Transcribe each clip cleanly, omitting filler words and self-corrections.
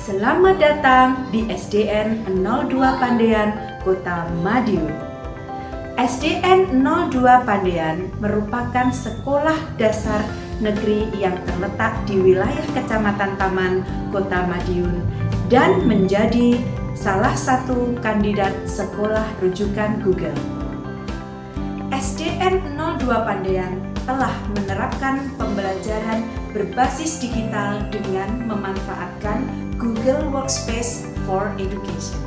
Selamat datang di SDN 02 Pandean, Kota Madiun. SDN 02 Pandean merupakan sekolah dasar negeri yang terletak di wilayah Kecamatan Taman, Kota Madiun, dan menjadi salah satu kandidat sekolah rujukan Google. SDN 02 Pandean telah menerapkan pembelajaran berbasis digital dengan memanfaatkan Google Workspace for Education.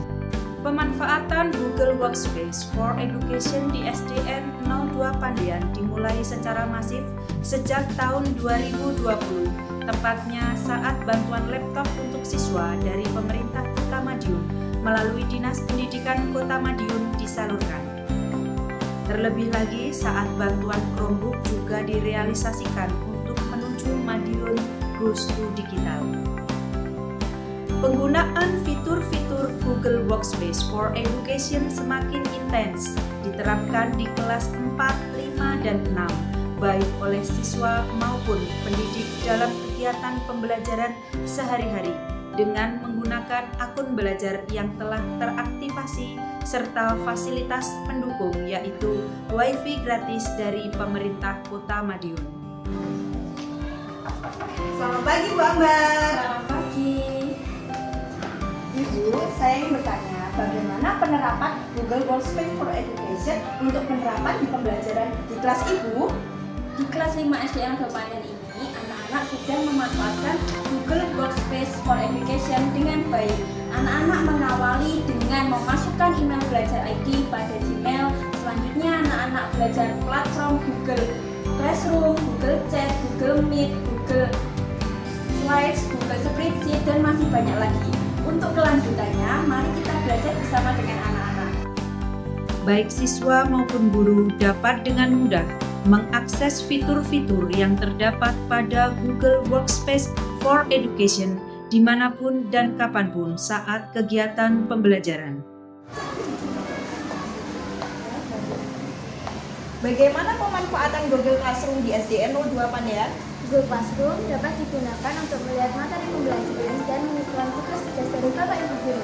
Pemanfaatan Google Workspace for Education di SDN 02 Pandean dimulai secara masif sejak tahun 2020, tepatnya saat bantuan laptop untuk siswa dari pemerintah Kota Madiun melalui Dinas Pendidikan Kota Madiun disalurkan. Terlebih lagi saat bantuan Chromebook juga direalisasikan untuk menuju Madiun Goes to Digital. Penggunaan fitur-fitur Google Workspace for Education semakin intens diterapkan di kelas 4, 5, dan 6, baik oleh siswa maupun pendidik dalam kegiatan pembelajaran sehari-hari dengan menggunakan akun belajar yang telah teraktivasi serta fasilitas pendukung yaitu WiFi gratis dari pemerintah Kota Madiun. Selamat pagi Bu Ambar. Selamat pagi. Ibu, saya ingin bertanya bagaimana penerapan Google Workspace for Education untuk penerapan di pembelajaran di kelas Ibu? Di kelas 5 SDN 02 Pandean ini, anak-anak sudah memanfaatkan Google Workspace for Education dengan baik. Anak-anak mengawali dengan memasukkan email belajar ID pada Gmail. Selanjutnya, anak-anak belajar platform Google Classroom, Google Chat, Google Meet, Google Slides, Google Spreadsheet, dan masih banyak lagi. Untuk kelanjutannya, mari kita belajar bersama dengan anak-anak. Baik siswa maupun guru dapat dengan mudah mengakses fitur-fitur yang terdapat pada Google Workspace for Education dimanapun dan kapanpun saat kegiatan pembelajaran. Bagaimana pemanfaatan Google Classroom di SDN 02 Pandean? Google Classroom dapat digunakan untuk melihat materi pembelajaran dan mengumpulkan tugas dari Bapak Ibu guru.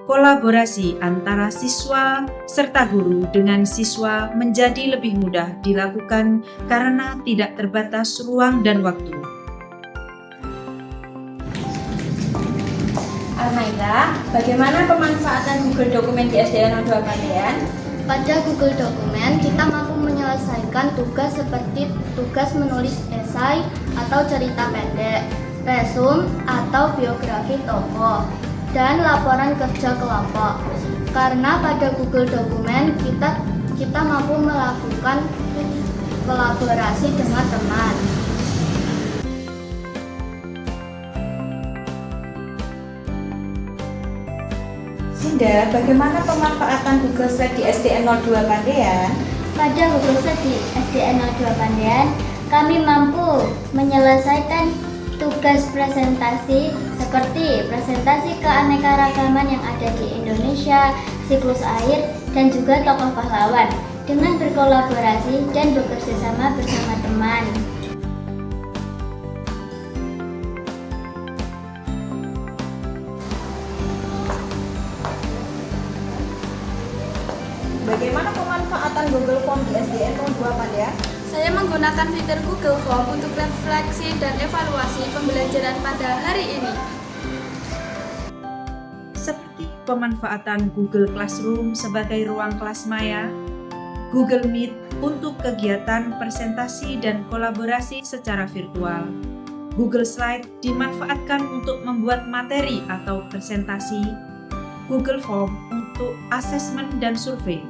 Kolaborasi antara siswa serta guru dengan siswa menjadi lebih mudah dilakukan karena tidak terbatas ruang dan waktu. Almaira, bagaimana pemanfaatan Google Dokumen di SDN 02 Pandean? Pada Google Dokumen, kita mampu menyelesaikan tugas seperti tugas menulis esai atau cerita pendek, resume atau biografi tokoh, dan laporan kerja kelompok. Karena pada Google Dokumen kita mampu melakukan kolaborasi dengan teman. Sinda, bagaimana pemanfaatan Google Slide di SDN 02 Pandean? Pada Google Slide di SDN 02 Pandean, kami mampu menyelesaikan tugas presentasi seperti presentasi keanekaragaman yang ada di Indonesia, siklus air, dan juga tokoh pahlawan dengan berkolaborasi dan bekerjasama bersama teman. Bagaimana pemanfaatan Google Form di SDN 02 Pandean? Saya menggunakan fitur Google Form untuk refleksi dan evaluasi pembelajaran pada hari ini. Seperti pemanfaatan Google Classroom sebagai ruang kelas maya, Google Meet untuk kegiatan presentasi dan kolaborasi secara virtual, Google Slide dimanfaatkan untuk membuat materi atau presentasi, Google Form untuk asesmen dan survei,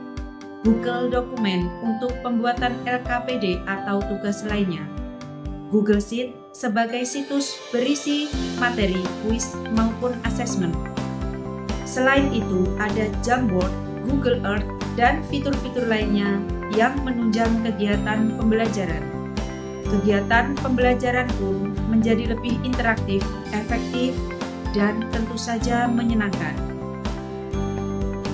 Google Dokumen untuk pembuatan LKPD atau tugas lainnya, Google Sheet sebagai situs berisi materi, kuis, maupun asesmen. Selain itu, ada Jamboard, Google Earth, dan fitur-fitur lainnya yang menunjang kegiatan pembelajaran. Kegiatan pembelajaran pun menjadi lebih interaktif, efektif, dan tentu saja menyenangkan.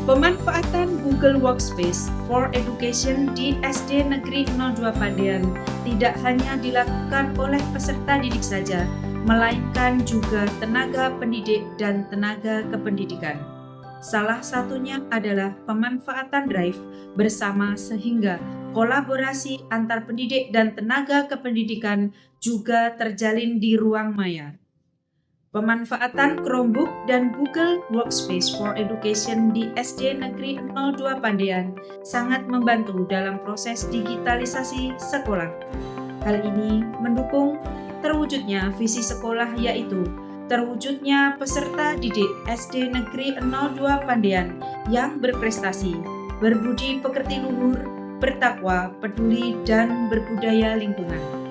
Pemanfaatan Google Workspace for Education di SD Negeri 02 Pandean tidak hanya dilakukan oleh peserta didik saja, melainkan juga tenaga pendidik dan tenaga kependidikan. Salah satunya adalah pemanfaatan Drive bersama sehingga kolaborasi antar pendidik dan tenaga kependidikan juga terjalin di ruang maya. Pemanfaatan Chromebook dan Google Workspace for Education di SD Negeri 02 Pandean sangat membantu dalam proses digitalisasi sekolah. Hal ini mendukung terwujudnya visi sekolah, yaitu terwujudnya peserta didik SD Negeri 02 Pandean yang berprestasi, berbudi pekerti luhur, bertakwa, peduli, dan berbudaya lingkungan.